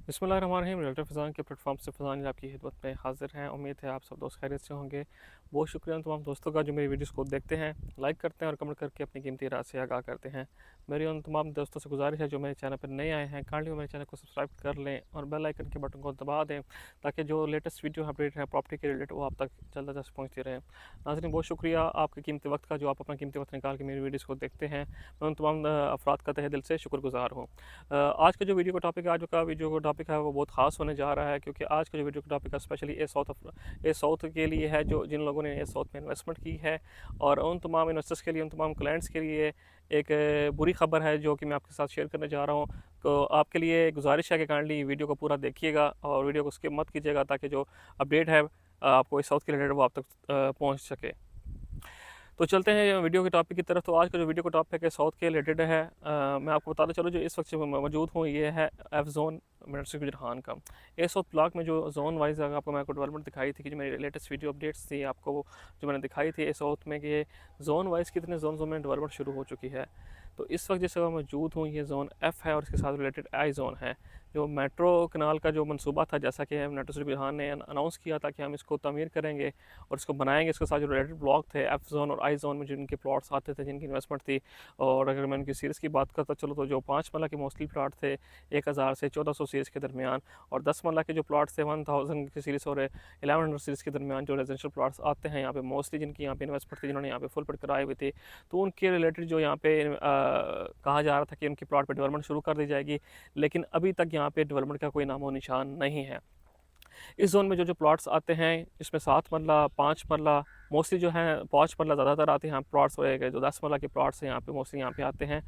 बिस्मिल्लाहिर्रहमानिर्रहीम। रियल्टर फ़ैज़ान के प्लेटफॉर्म से फ़ैज़ान आपकी खिदमत में हाज़िर हैं। उम्मीद है आप सब दोस्त खैरियत से होंगे। बहुत शुक्रिया उन तमाम दोस्तों का जो मेरी वीडियोस को देखते हैं, लाइक करते हैं और कमेंट करके अपनी कीमती राय से आगाह करते हैं। मेरी उन तमाम दोस्तों से गुजारिश है जो मेरे चैनल पर नए आए हैं, काइंडली मेरे चैनल को सब्सक्राइब कर लें और बेल आइकन के बटन को दबा दें ताकि जो लेटेस्ट वीडियो अपडेट है प्रॉपर्टी के रिलेटेड वो आप तक जल्द अज जल्द पहुँचती रहे। नाज़रीन, बहुत शुक्रिया आपके कीमती वक्त का जो आप अपना कीमती वक्त निकाल के मेरी वीडियोस को देखते हैं। मैं उन तमाम अफराद का तहे दिल से शुक्रगुजार हूँ। आज का जो वीडियो का टॉपिक है, आज का वीडियो का टॉपिक है वो बहुत ख़ास होने जा रहा है, क्योंकि आज का जो वीडियो का टॉपिक है स्पेशली ए साउथ के लिए है, जो जिन लोगों ने ए साउथ में इन्वेस्टमेंट की है। और उन तमाम इन्वेस्टर्स के लिए, उन तमाम क्लाइंट्स के लिए एक बुरी खबर है जो कि मैं आपके साथ शेयर करने जा रहा हूँ। तो आपके लिए गुजारिश है कि काइंडली वीडियो को पूरा देखिएगा और वीडियो को स्किप मत कीजिएगा ताकि जो अपडेट है आपको इस साउथ के रिलेटेड वो आप तक पहुँच सके। तो चलते हैं वीडियो के टॉपिक की तरफ। तो आज का जो वीडियो का टॉपिक है साउथ के रिलेटेड है। मैं आपको बताता चलो जो इस वक्त मौजूद हूँ ये है एफ जोन मिनिस्टर गुजरान का। ए साउथ ब्लॉक में जो जोन वाइज आपको मैं डेवलपमेंट दिखाई थी कि जो मेरी लेटेस्ट वीडियो अपडेट्स थी आपको जो मैंने दिखाई थी ए साउथ में कि जोन वाइज कितने जोन में डेवलपमेंट शुरू हो चुकी है। तो इस वक्त जिस जगह मौजूद हूँ ये जोन एफ़ है और इसके साथ रिलेटेड आई जोन है। जो मेट्रो कनाल का जो मंसूबा था, जैसा कि मिनिस्टर गुजरान ने अनाउंस किया था कि हम इसको तमीर करेंगे और इसको बनाएंगे, इसके साथ जो रिलेटेड ब्लॉक थे एफ जोन और आई जोन में जिनके प्लॉट्स आते थे, जिनकी इन्वेस्टमेंट थी। और अगर मैं उनकी सीरीज़ की बात करता चलो तो जो 5 मरला के मोस्टली प्लाट थे 1000 से 1400 सीरीज़ के दरमियान, और 10 मरला के जो प्लाट्स थे 1000 की सीरीज़ और 1100 सीरीज़ के दरमियान जो रेजिडेंशियल प्लाट्स आते हैं यहाँ पे मोस्टली, जिनकी यहाँ पे इन्वेस्टमेंट थी, जिन्होंने यहाँ पे फुल पेड कराए हुए थे, तो उनके रिलेटेड जो यहाँ पे कहा जा रहा था कि उनकी प्लाट पर डेवलपमेंट शुरू कर दी जाएगी, लेकिन अभी तक यहाँ पे डेवलपमेंट का कोई नामो निशान नहीं है। इस जोन में जो जो प्लॉट्स आते हैं इसमें 7 मरला, 5 मरला, मोस्टली जो है 5 मरला ज़्यादातर आते हैं यहाँ प्लॉट्स होएगा। जो 10 मरला के प्लॉट्स हैं यहाँ पे मोस्टली यहाँ पे आते हैं।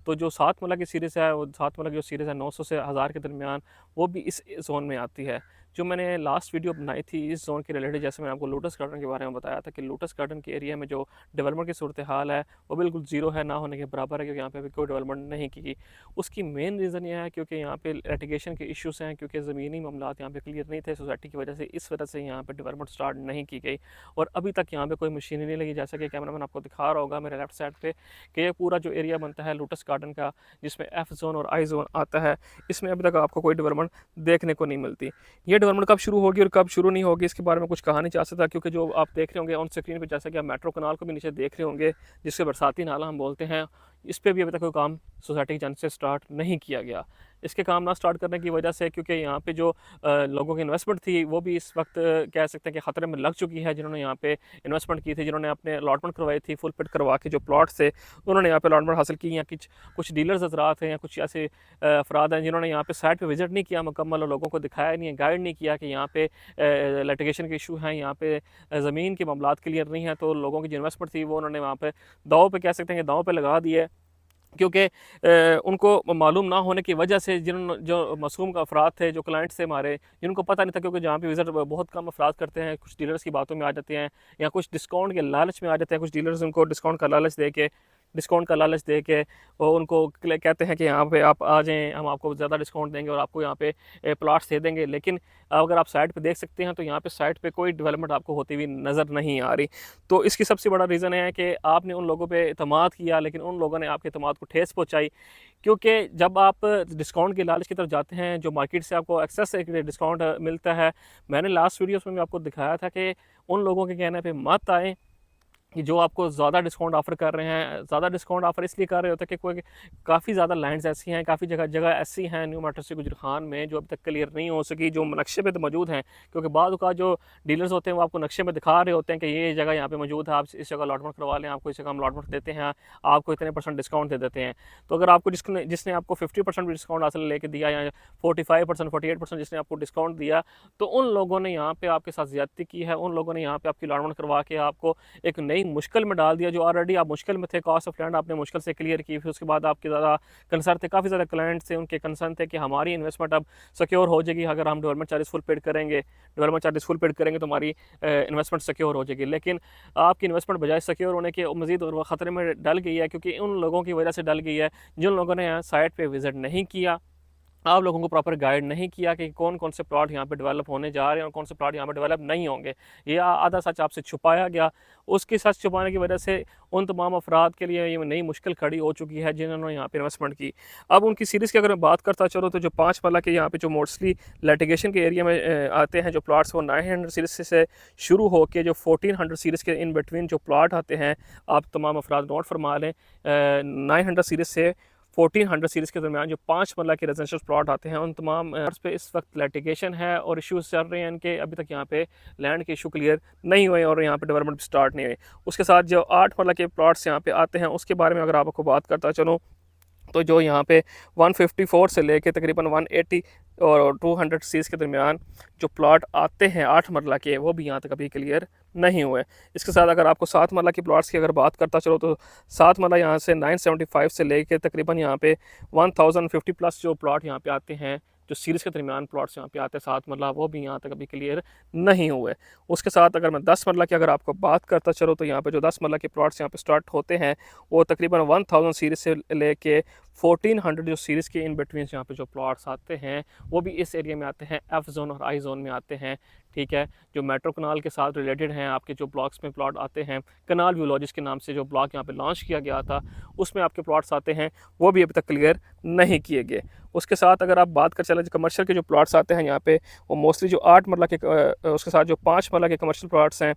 तो जो 7 मरला की सीरीज़ है, वो 7 मरला की जो सीरीज़ है 900 से 1000 के दरमियान, वो भी इस जोन में आती है। जो मैंने लास्ट वीडियो बनाई थी इस जोन के रिलेटेड, जैसे मैंने आपको लोटस गार्डन के बारे में बताया था कि लोटस गार्डन के एरिया में जो डेवलपमेंट की सूरत हाल है वो बिल्कुल ज़ीरो है, ना होने के बराबर है, क्योंकि यहाँ पे अभी कोई डेवलपमेंट नहीं की। उसकी मेन रीज़न यह है क्योंकि यहाँ पे लिटिगेशन के इश्यूज़ हैं, क्योंकि ज़मीनी मामलात यहाँ पे क्लियर नहीं थे सोसाइटी की वजह से, इस वजह से यहाँ पे डेवलपमेंट स्टार्ट नहीं की गई। और अभी तक यहाँ पे कोई मशीनरी नहीं लगी, जैसा कि कैमरामैन आपको दिखा रहा होगा मेरे लेफ्ट साइड पे कि ये पूरा जो एरिया बनता है लोटस गार्डन का, जिसमें एफ जोन और आई जोन आता है, इसमें अभी तक आपको कोई डेवलपमेंट देखने को नहीं मिलती। ये डेवलपमेंट कब शुरू होगी और कब शुरू नहीं होगी इसके बारे में कुछ कहा नहीं जा सकता, क्योंकि जो आप देख रहे होंगे ऑन स्क्रीन पे, जैसा कि आप मेट्रो कनाल को भी नीचे देख रहे होंगे जिसके बरसाती नाला हम बोलते हैं, इस पर भी अभी तक कोई काम सोसाइटी की जानब से स्टार्ट नहीं किया गया। इसके काम ना स्टार्ट करने की वजह से, क्योंकि यहाँ पे जो लोगों की इन्वेस्टमेंट थी वो भी इस वक्त कह सकते हैं कि ख़तरे में लग चुकी है। जिन्होंने यहाँ पे इन्वेस्टमेंट की थी, जिन्होंने अपने अलॉटमेंट करवाई थी फुल पेड करवा के जो प्लॉट थे, उन्होंने यहाँ पे अलॉटमेंट हासिल की। या कुछ डीलर्स हजरात हैं या कुछ ऐसे अफराद हैं जिन्होंने यहाँ पे साइट पे विजिट नहीं किया मुकम्मल, और लोगों को दिखाया नहीं है, गाइड नहीं किया कि यहाँ पे लिटिगेशन के इशू हैं, यहाँ पे ज़मीन के मामलात क्लियर नहीं है। तो लोगों की जो इन्वेस्टमेंट थी वो उन्होंने वहाँ पे दाव पे, कह सकते हैं कि दाव पे लगा दी है, क्योंकि उनको मालूम ना होने की वजह से जो मासूम का अफराद थे, जो क्लाइंट्स थे हमारे, जिनको पता नहीं था, क्योंकि जहाँ पे विज़िट बहुत कम अफराद करते हैं, कुछ डीलर्स की बातों में आ जाते हैं या कुछ डिस्काउंट के लालच में आ जाते हैं। कुछ डीलर्स उनको डिस्काउंट का लालच दे के वो उनको कहते हैं कि यहाँ पे आप आ जाएं, हम आपको ज़्यादा डिस्काउंट देंगे और आपको यहाँ पे प्लाट्स दे देंगे। लेकिन अगर आप साइट पे देख सकते हैं तो यहाँ पे साइट पे कोई डेवलपमेंट आपको होती हुई नज़र नहीं आ रही। तो इसकी सबसे बड़ा रीज़न है कि आपने उन लोगों पे एतमाद किया, लेकिन उन लोगों ने आपके एतमाद को ठेस पहुँचाई। क्योंकि जब आप डिस्काउंट के लालच की तरफ जाते हैं, जो मार्केट से आपको एक्सेस एक डिस्काउंट मिलता है, मैंने लास्ट वीडियोस में भी आपको दिखाया था कि उन लोगों के कहने पे मत आएँ कि जो आपको ज़्यादा डिस्काउंट ऑफ़र कर रहे हैं। ज़्यादा डिस्काउंट ऑफ़र इसलिए कर रहे होते हैं कि कोई काफ़ी ज़्यादा लैंड्स ऐसी हैं, काफ़ी जगह ऐसी हैं न्यू मेट्रो सिटी गुजरान में जो अभी तक क्लियर नहीं हो सकी, जो नक्शे पे तो मौजूद हैं। क्योंकि बाद का जो डीलर्स होते हैं वो आपको नक्शे में दिखा रहे होते हैं कि ये जगह यहाँ पे मौजूद है, आप इस जगह अलॉटमेंट करवा लें, आपको इस जगह हम अलॉटमेंट देते हैं, आपको इतने % डिस्काउंट दे देते हैं। तो अगर आपको जिसने आपको 50% भी डिस्काउंट हासिल लेके दिया या 45%, 48% जिसने आपको डिस्काउंट दिया, तो उन लोगों ने यहाँ पे आपके साथ ज़्यादती की है। उन लोगों ने यहाँ पे आपकी अलॉटमेंट करवा के आपको एक नई मुश्किल में डाल दिया। जो ऑलरेडी आप मुश्किल में थे, कॉस्ट ऑफ लैंड आपने मुश्किल से क्लियर की, फिर उसके बाद आपके ज़्यादा कंसर्न थे, काफ़ी ज़्यादा क्लाइंट्स थे, उनके कंसर्न थे कि हमारी इन्वेस्टमेंट अब सिक्योर हो जाएगी अगर हम डेवलपमेंट चार्जेस फुल पेड करेंगे तो हमारी इन्वेस्टमेंट सिक्योर हो जाएगी। लेकिन आपकी इन्वेस्टमेंट बजाय सिक्योर होने के मज़ीद और ख़तरे में डल गई है, क्योंकि उन लोगों की वजह से डल गई है जिन लोगों ने यहाँ साइट पर विज़िट नहीं किया, आप लोगों को प्रॉपर गाइड नहीं किया कि कौन कौन से प्लॉट यहाँ पे डेवलप होने जा रहे हैं और कौन से प्लॉट यहाँ पे डेवलप नहीं होंगे। ये आधा सच आपसे छुपाया गया। उसकी सच छुपाने की वजह से उन तमाम अफराद के लिए ये नई मुश्किल खड़ी हो चुकी है जिन्होंने यहाँ पे इन्वेस्टमेंट की। अब उनकी सीरीज़ की अगर मैं बात करता चलो तो जो 5 मरला के यहाँ पे जो मोस्टली लिटिगेशन के एरिया में आते हैं जो प्लाट्स, वो 900 सीरीज़ से शुरू होकर जो 1400 सीरीज़ के इन बिटवीन जो प्लाट आते हैं, आप तमाम अफराद नोट फरमा लें। 900 सीरीज़ से 1400 सीरीज़ के दरमियान जो 5 मरला के रेजिडेंशियल प्लॉट आते हैं, उन तमाम पे इस वक्त लिटिगेशन है और इश्यूज चल रहे हैं इनके। अभी तक यहाँ पे लैंड के इशू क्लियर नहीं हुए और यहाँ पे डेवलपमेंट स्टार्ट नहीं हुए। उसके साथ जो 8 मरला के प्लॉट्स यहाँ पे आते हैं, उसके बारे में अगर आपको बात करता चलूँ तो जो यहाँ पे 154 से लेके तकरीबन 180 और 200 सीरीज़ के दरमियान जो प्लॉट आते हैं 8 मरला के, वो भी यहाँ तक अभी क्लियर नहीं हुए। इसके साथ अगर आपको 7 मरला की प्लॉट्स की अगर बात करता चलो तो 7 मरला यहाँ से 975 से लेके तकरीबन यहाँ पे 1050 प्लस जो प्लॉट यहाँ पे आते हैं, जो सीरीज़ के दरमियान प्लॉट्स यहाँ पे आते हैं 7 मरला, वो भी यहाँ तक अभी क्लियर नहीं हुए। उसके साथ अगर मैं 10 मरला की अगर आपको बात करता चलो तो यहाँ पे जो 10 मरला के प्लॉट्स यहाँ पे स्टार्ट होते हैं, वो तकरीबन 1000 सीरीज़ से लेके 1400 जो सीरीज़ के इन बिटवीन यहाँ पे जो प्लॉट्स आते हैं, वो भी इस एरिया में आते हैं, एफ जोन और आई जोन में आते हैं। ठीक है, जो मेट्रो कनाल के साथ रिलेटेड हैं आपके जो ब्लॉक्स में प्लॉट आते हैं, कनाल व्यूलॉजिस्ट के नाम से जो ब्लॉक यहाँ पे लॉन्च किया गया था, उसमें आपके प्लॉट्स आते हैं, वो भी अभी तक क्लियर नहीं किए गए। उसके साथ अगर आप बात कर चलें, जो कमर्शियल के जो प्लॉट्स आते हैं यहाँ पे, वो मोस्टली जो 8 मरला के उसके साथ जो 5 मरला के कमर्शियल प्लॉट्स हैं,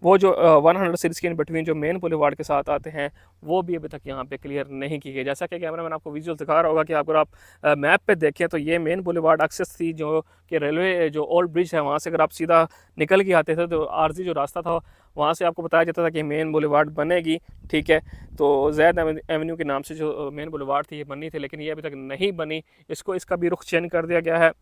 वो जो 100 सीरीज़ के इन बिटवीन जो मेन बुलेवार्ड के साथ आते हैं, वो भी अभी तक यहाँ पे क्लियर नहीं की गई। जैसा कि कैमरा मैन आपको विजुअल दिखा रहा होगा कि अगर आप मैप पे देखें तो ये मेन बुलेवार्ड एक्सेस थी, जो कि रेलवे जो ओल्ड ब्रिज है वहाँ से अगर आप सीधा निकल के आते थे तो आर्जी जो रास्ता था वहाँ से आपको बताया जाता था कि मेन बुलेवार्ड बनेगी। ठीक है, तो जैद एवेन्यू के नाम से जो मेन बुलेवार्ड थी ये बननी थी, लेकिन ये अभी तक नहीं बनी। इसका भी रुख चेंज कर दिया गया है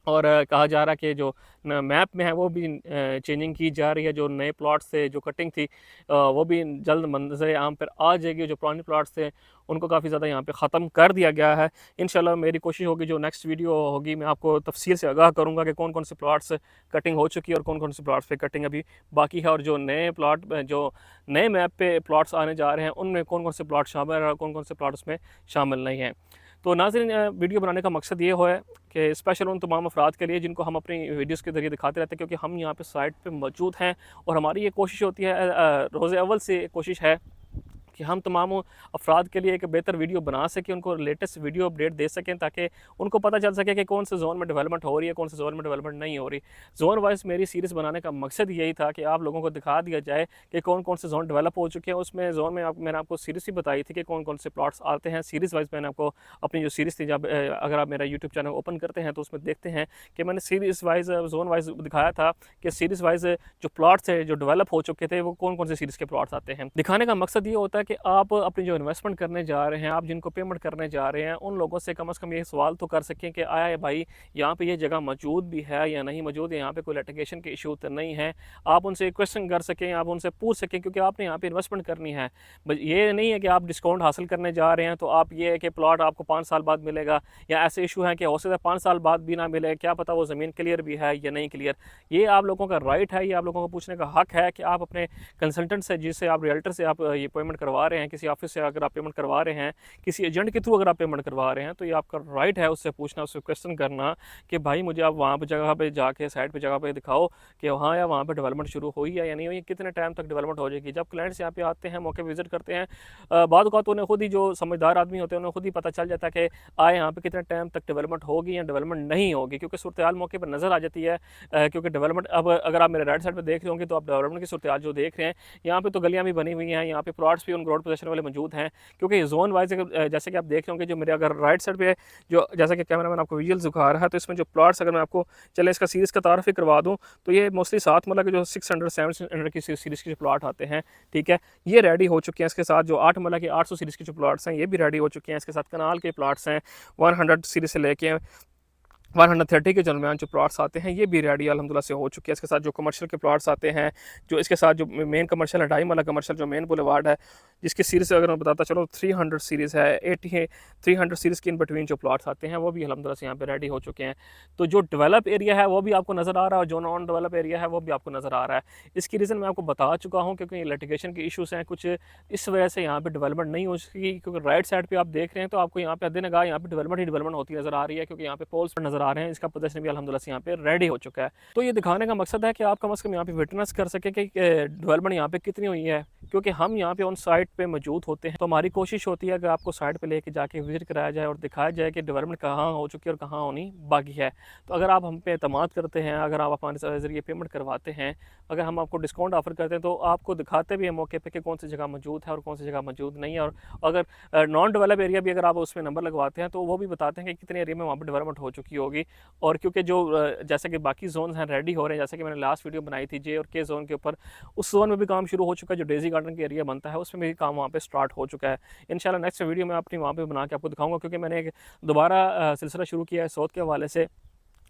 और कहा जा रहा है कि जो मैप में है वो भी चेंजिंग की जा रही है। जो नए प्लॉट से जो कटिंग थी वो भी जल्द मंजर आम पर आ जाएगी। जो पुराने प्लॉट्स थे उनको काफ़ी ज़्यादा यहाँ पे ख़त्म कर दिया गया है। इंशाल्लाह मेरी कोशिश होगी जो नेक्स्ट वीडियो होगी मैं आपको तफसील से आगाह करूँगा कि कौन कौन से प्लॉट्स कटिंग हो चुकी है और कौन कौन से प्लॉट्स पे कटिंग अभी बाकी है, और जो नए प्लॉट जो नए मैप पे प्लॉट्स आने जा रहे हैं उनमें कौन कौन से प्लॉट शामिल है और कौन कौन से प्लॉट उसमें शामिल नहीं हैं। तो नाज़रीन, वीडियो बनाने का मकसद ये है कि स्पेशल उन तमाम अफराद के लिए जिनको हम अपनी वीडियोस के ज़रिए दिखाते रहते हैं, क्योंकि हम यहाँ पे साइट पे मौजूद हैं और हमारी ये कोशिश होती है, रोज़े अव्वल से कोशिश है कि हम तमाम अफराद के लिए एक बेहतर वीडियो बना सकें, उनको लेटेस्ट वीडियो अपडेट दे सकें, ताकि उनको पता चल सके कि कौन से जोन में डेवलपमेंट हो रही है, कौन से जोन में डेवलपमेंट नहीं हो रही। जोन वाइज मेरी सीरीज़ बनाने का मकसद यही था कि आप लोगों को दिखा दिया जाए कि कौन कौन से जोन डेवलप हो चुके हैं। उसमें जोन में मैंने आपको सीरीज़ ही बताई थी कि कौन कौन से प्लॉट्स आते हैं। सीरीज़ वाइज मैंने आपको अपनी जो सीरीज़ थी, जब अगर आप मेरा यूट्यूब चैनल ओपन करते हैं तो उसमें देखते हैं कि मैंने सीरीज़ वाइज जोन वाइज दिखाया था कि सीरीज़ वाइज जो प्लॉट्स है जो डेवलप हो चुके थे वो कौन कौन से सीरीज़ के प्लॉट्स आते हैं। दिखाने का मकसद ये होता है कि आप अपनी जो इन्वेस्टमेंट करने जा रहे हैं, आप जिनको पेमेंट करने जा रहे हैं, उन लोगों से कम ये सवाल तो कर सकें कि आया भाई यहाँ पे ये जगह मौजूद भी है या नहीं मौजूद है, यहाँ पे कोई लिटिगेशन के इशू तो नहीं है। आप उनसे क्वेश्चन कर सकें, आप उनसे पूछ सकें, क्योंकि आपने यहाँ पे इन्वेस्टमेंट करनी है। ये नहीं है कि आप डिस्काउंट हासिल करने जा रहे हैं तो आप ये है कि प्लॉट आपको 5 साल बाद मिलेगा, या ऐसे इशू है कि हो सकता है 5 साल बाद भी ना मिले, क्या पता वो ज़मीन क्लियर भी है या नहीं क्लियर। ये आप लोगों का राइट है, ये आप लोगों को पूछने का हक है कि आप अपने कंसल्टेंट से, जिससे आप रियल्टर से आप ये पेमेंट करवा रहे हैं, किसी ऑफिस से अगर आप पेमेंट करवा रहे हैं, किसी एजेंट के थ्रू अगर आप पेमेंट करवा रहे हैं, तो ये आपका राइट है उससे पूछना, उससे क्वेश्चन करना कि भाई मुझे आप वहाँ पर जगह पे जाके साइड पे जगह पे दिखाओ कि वहाँ या वहाँ पे डेवलपमेंट शुरू हुई है या नहीं हुई, कितने टाइम तक डेवलपमेंट हो जाएगी। जब क्लाइंट्स यहाँ पे आते हैं, मौके विजिट करते हैं, बाद औक़ात उन्हें खुद ही, जो समझदार आदमी होते हैं उन्हें खुद ही पता चल जाता है कि आए यहाँ पे कितने टाइम तक डेवलपमेंट होगी या डेवलपमेंट नहीं होगी, क्योंकि सूरत हाल मौके पर नज़र आ जाती है। क्योंकि डेवलपमेंट, अब अगर आप मेरे राइट साइड पर देख रहे होंगे तो आप डेवलपमेंट की सूरत हाल जो देख रहे हैं, यहाँ पे तो गलियाँ भी बनी हुई हैं, यहाँ पे प्लॉट्स भी उन रोड पोजीशन वाले मौजूद हैं। क्योंकि जोन वाइज जैसे कि आप देख रहे होंगे, जो मेरे अगर राइट साइड पे जो, जैसा कि कैमरा मैन आपको विजुअल्स दिखा रहा है, तो इसमें जो प्लॉट्स, अगर मैं आपको चले इसका सीरीज़ का तारफ़ ही करवा दूँ, तो ये मोस्टली 7 मरला के जो 600 700 की सीरीज़ के जो प्लॉट आते हैं, ठीक है, ये रेडी हो चुके हैं। इसके साथ जो 8 मरला के 800 सीरीज़ के जो प्लॉट्स हैं ये भी रेडी हो चुके हैं। इसके साथ कनाल के प्लॉट्स हैं 100 सीरीज़ से लेके 130 के दरमियान जो प्लॉट्स आते हैं ये भी रेडी अल्हम्दुलिल्लाह से हो चुके हैं। इसके साथ जो कमर्शियल के प्लॉट्स आते हैं, जो इसके साथ जो मेन कमर्शियल है, 2.5 मरला कमर्शियल जो मेन बुलेवार्ड है, जिसकी सीरीज़ अगर मैं बताता चलो 300 सीरीज़ है, 80 है, 300 सीरीज़ के इन बिटवीन जो प्लॉट्स आते हैं वो भी अल्हम्दुलिल्लाह से यहाँ पे रेडी हो चुके हैं। तो जो डेवलप एरिया है वो भी आपको नज़र आ रहा है और जो नॉन डेवलप एरिया है वो भी आपको नज़र आ रहा है। इसकी रीज़न मैं आपको बता चुका हूँ, क्योंकि लिटिगेशन के इश्यूज़ हैं कुछ, इस वजह से यहाँ पे डेवलपमेंट नहीं हो सकी। क्योंकि राइट साइड पे आप देख रहे हैं तो आपको यहाँ पे हद-ए-निगाह यहाँ पे डेवलपमेंट ही डेवलपमेंट होती नज़र आ रही है, क्योंकि यहाँ पे पोल्स नज़र आ रहे हैं। इसका पोजीशन भी अल्हम्दुलिल्लाह से यहाँ पे रेडी हो चुका है। तो ये दिखाने का मकसद है कि आप कम से कम यहाँ पे विटनेस कर सकें कि डेवलपमेंट यहाँ पे कितनी हुई है, क्योंकि हम यहाँ पे ऑन साइट पे मौजूद होते हैं। तो हमारी कोशिश होती है कि आपको साइट पे लेके जाके विजिट कराया जाए और दिखाया जाए कि डेवलपमेंट कहाँ हो चुकी है और कहाँ होनी बाकी है। तो अगर आप हम पे एतमाद करते हैं, अगर आप हमारे ज़रिए पेमेंट करवाते हैं, अगर हम आपको डिस्काउंट ऑफ़र करते हैं, तो आपको दिखाते भी हैं मौके पे कि कौन सी जगह मौजूद है और कौन सी जगह मौजूद नहीं है। और अगर नॉन डेवलप एरिया भी अगर आप उसमें नंबर लगवाते हैं तो वो भी बताते हैं कि कितने एरिया में वहाँ पर डेवलपमेंट हो चुकी होगी। और क्योंकि जो जैसे कि बाकी जोन हैं रेडी हो रहे हैं, जैसे कि मैंने लास्ट वीडियो बनाई थी जे और के जोन के ऊपर, उस जोन में भी काम शुरू हो चुका है। जो डेजी गार्डन का एरिया बनता है उसमें भी काम वहाँ पे स्टार्ट हो चुका है। इंशाल्लाह नेक्स्ट वीडियो में अपनी वहाँ पे बना के आपको दिखाऊंगा, क्योंकि मैंने एक दोबारा सिलसिला शुरू किया है साउथ के हवाले से,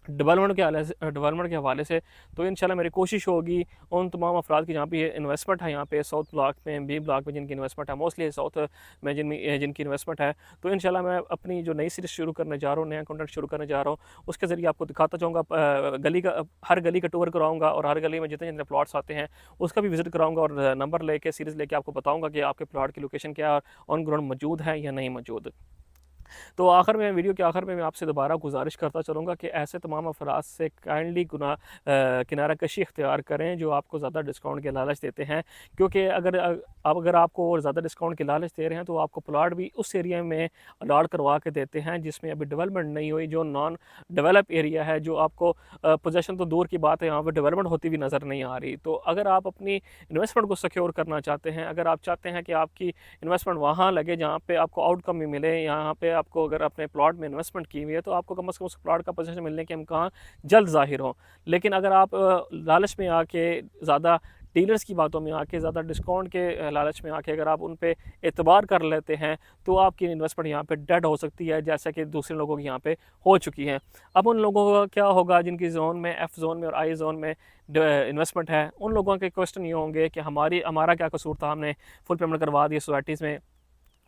डेवलपमेंट के हवाले से। तो इंशाल्लाह मेरी कोशिश होगी उन तमाम अफराद की जहाँ पे इन्वेस्टमेंट है यहाँ पे साउथ ब्लॉक में, बी ब्लॉक में जिनकी इन्वेस्टमेंट है, मोस्टली साउथ में जिनकी इन्वेस्टमेंट है, तो इंशाल्लाह मैं अपनी जो नई सीरीज़ शुरू करने जा रहा हूँ, नया कंटेंट शुरू करने जा रहा हूँ, उसके ज़रिए आपको दिखाता जाऊँगा। हर गली का टूर कराऊँगा और हर गली में जितने जितने प्लॉट्स आते हैं उसका भी विजिट कराऊँगा और नंबर लेके सीरीज़ लेके आपको बताऊँगा कि आपके प्लॉट की लोकेशन क्या है, ऑन ग्राउंड मौजूद है या नहीं मौजूद। तो आखिर में, वीडियो के आखिर में मैं आपसे दोबारा गुजारिश करता चलूँगा कि ऐसे तमाम अफराद से काइंडली किनारा कशी इख्तियार करें जो आपको ज़्यादा डिस्काउंट के लालच देते हैं। क्योंकि अगर आपको और ज़्यादा डिस्काउंट के लालच दे रहे हैं तो आपको प्लॉट भी उस एरिया में अलॉट करवा के देते हैं जिसमें अभी डेवलपमेंट नहीं हुई, जो नॉन डेवलप एरिया है, जो आपको पोजेसन तो दूर की बात है, यहाँ पर डेवलपमेंट होती भी नज़र नहीं आ रही। तो अगर आप अपनी इन्वेस्टमेंट को सिक्योर करना चाहते हैं, अगर आप चाहते हैं कि आपकी इन्वेस्टमेंट वहाँ लगे जहाँ पे आपको आउटकम भी मिले, यहाँ पे आपको अगर अपने प्लॉट में इन्वेस्टमेंट की हुई है तो आपको कम से कम उस प्लॉट का पोजीशन मिलने के इम्कान जल्द ज़ाहिर हो। लेकिन अगर आप लालच में आके, ज़्यादा डीलर्स की बातों में आके, ज़्यादा डिस्काउंट के लालच में आके अगर आप उन पे एतबार कर लेते हैं तो आपकी इन्वेस्टमेंट यहाँ पे डेड हो सकती है, जैसा कि दूसरे लोगों की यहाँ पे हो चुकी है। अब उन लोगों का क्या होगा जिनकी जोन में, एफ़ जोन में और आई जोन में इन्वेस्टमेंट है, उन लोगों के क्वेश्चन ये होंगे कि हमारा क्या कसूर था, हमने फुल पेमेंट करवा दी सोसाइटीज़ में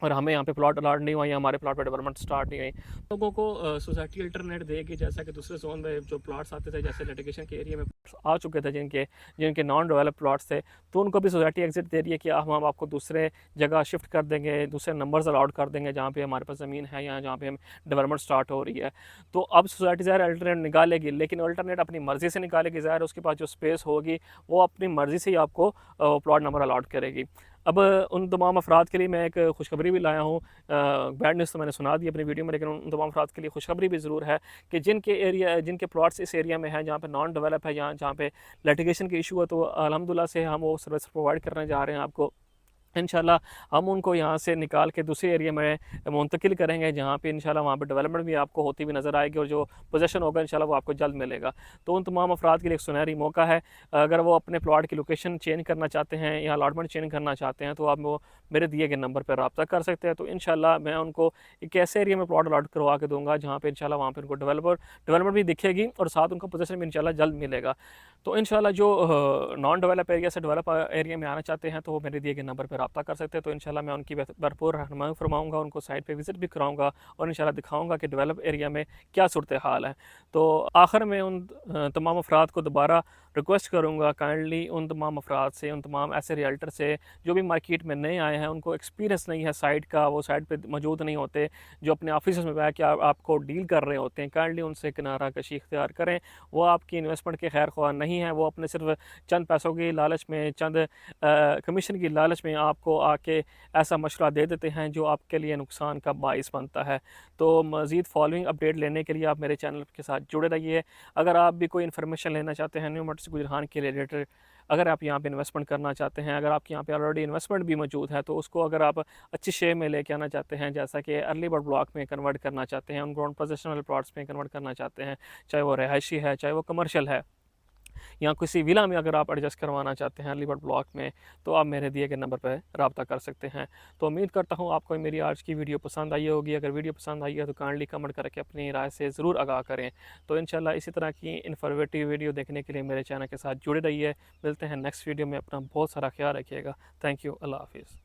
और हमें यहाँ पे प्लॉट अलॉट नहीं हुआ या हमारे प्लॉट पे डेवलपमेंट स्टार्ट नहीं हुई। लोगों को सोसाइटी अल्टरनेट देगी, जैसा कि दूसरे जोन में जो प्लॉट्स आते थे, जैसे लिटिगेशन के एरिया में आ चुके थे जिनके जिनके नॉन डेवलप प्लॉट्स थे, तो उनको भी सोसाइटी एग्जिट दे रही है कि हम आपको दूसरे जगह शिफ्ट कर देंगे, दूसरे नंबर्स अलॉट कर देंगे जहाँ पे हमारे पास ज़मीन है या जहाँ पे हम डेवलपमेंट स्टार्ट हो रही है। तो अब सोसाइटी ज़ाहिर अल्टरनेट निकालेगी, लेकिन अल्टरनेट अपनी मर्ज़ी से निकालेगी। ज़ाहिर उसके पास जो स्पेस होगी वो अपनी मर्ज़ी से ही आपको प्लॉट नंबर अलॉट करेगी। अब उन तमाम अफराद के लिए मैं एक खुशखबरी भी लाया हूँ। बैड न्यूज़ तो मैंने सुना दी अपनी वीडियो में, लेकिन उन तमाम अफराद के लिए खुशखबरी भी ज़रूर है कि जिनके प्लॉट्स इस एरिया में हैं जहाँ पे नॉन डेवलप है, जहाँ पे लिटिगेशन के इशू है, तो अल्हम्दुलिल्लाह से हम वो सर्विस प्रोवाइड करने जा रहे हैं आपको। इंशाल्लाह हम उनको यहाँ से निकाल के दूसरे एरिया में मुंतकिल करेंगे जहाँ पे इंशाल्लाह वहाँ पे डेवलपमेंट भी आपको होती हुई नज़र आएगी और जो पोजीशन होगा इंशाल्लाह वो आपको जल्द मिलेगा। तो उन तमाम अफराद के लिए एक सुनहरी मौका है। अगर वो अपने प्लॉट की लोकेशन चेंज करना चाहते हैं या अलॉटमेंट चेंज करना चाहते हैं तो आप वो मेरे दिए गए नंबर पर रब्ता कर सकते हैं। तो इंशाल्लाह मैं उनको एक ऐसे एरिया में प्लॉट अलॉट करवा के दूँगा जहाँ पर इंशाल्लाह वहाँ पर उनको डेवलपमेंट भी दिखेगी और साथ उनको पोजीशन भी इंशाल्लाह जल्द मिलेगा। तो इंशाल्लाह जो नॉन डेवलप एरिया से डेवलप एरिया में आना चाहते हैं तो वो मेरे दिए गए नंबर पर रब्ता कर सकते हैं। तो इंशाल्लाह मैं उनकी भरपूर रहनुमाई फरमाऊँगा, उनको साइट पे विज़िट भी कराऊँगा और इंशाल्लाह दिखाऊँगा कि डेवलप एरिया में क्या सूरत हाल है। तो आखिर में उन तमाम अफराद को दोबारा रिक्वेस्ट करूँगा, काइंडली उन तमाम अफराद से, उन तमाम ऐसे रियल्टर से जो भी मार्केट में नए आए हैं, उनको एक्सपीरियंस नहीं है साइट का, वो साइट पे मौजूद नहीं होते, जो अपने ऑफिस में बैठ के आपको डील कर रहे होते हैं, काइंडली उनसे किनारा कशी इख्तियार करें। वो आपकी इन्वेस्टमेंट के खैर ख्वाह नहीं है, वो अपने सिर्फ चंद पैसों की लालच में, चंद कमीशन की लालच में आपको आके ऐसा मशवरा दे देते हैं जो आपके लिए नुकसान का बाइस बनता है। तो मज़ीद फॉलोइंग अपडेट लेने के लिए आप मेरे चैनल के साथ जुड़े रहिए। अगर आप भी कोई इन्फॉर्मेशन लेना चाहते हैं न्यू मोटर्स गुजरान के रिलेटेड, अगर आप यहाँ पे इन्वेस्टमेंट करना चाहते हैं, अगर आपके यहाँ पे ऑलरेडी इन्वेस्टमेंट भी मौजूद है, तो उसको अगर आप अच्छी शेप में लेके आना चाहते हैं, जैसा कि अर्ली बर्ड ब्लॉक में कन्वर्ट करना चाहते हैं, उन ग्राउंड पोजिशनल प्लॉट्स में कन्वर्ट करना चाहते हैं, चाहे वो रिहायशी है, चाहे वो कमर्शियल है, या किसी विला में अगर आप एडजस्ट करवाना चाहते हैं अलीगढ़ ब्लॉक में, तो आप मेरे दिए गए नंबर पर रब्ता कर सकते हैं। तो उम्मीद करता हूँ आपको मेरी आज की वीडियो पसंद आई होगी। अगर वीडियो पसंद आई है तो काइंडली कमेंट करके अपनी राय से ज़रूर आगाह करें। तो इंशाल्लाह इसी तरह की इन्फॉर्मेटिव वीडियो देखने के लिए मेरे चैनल के साथ जुड़े रहिए। मिलते हैं नेक्स्ट वीडियो में। अपना बहुत सारा ख्याल रखिएगा। Thank you. अल्लाह हाफिज़।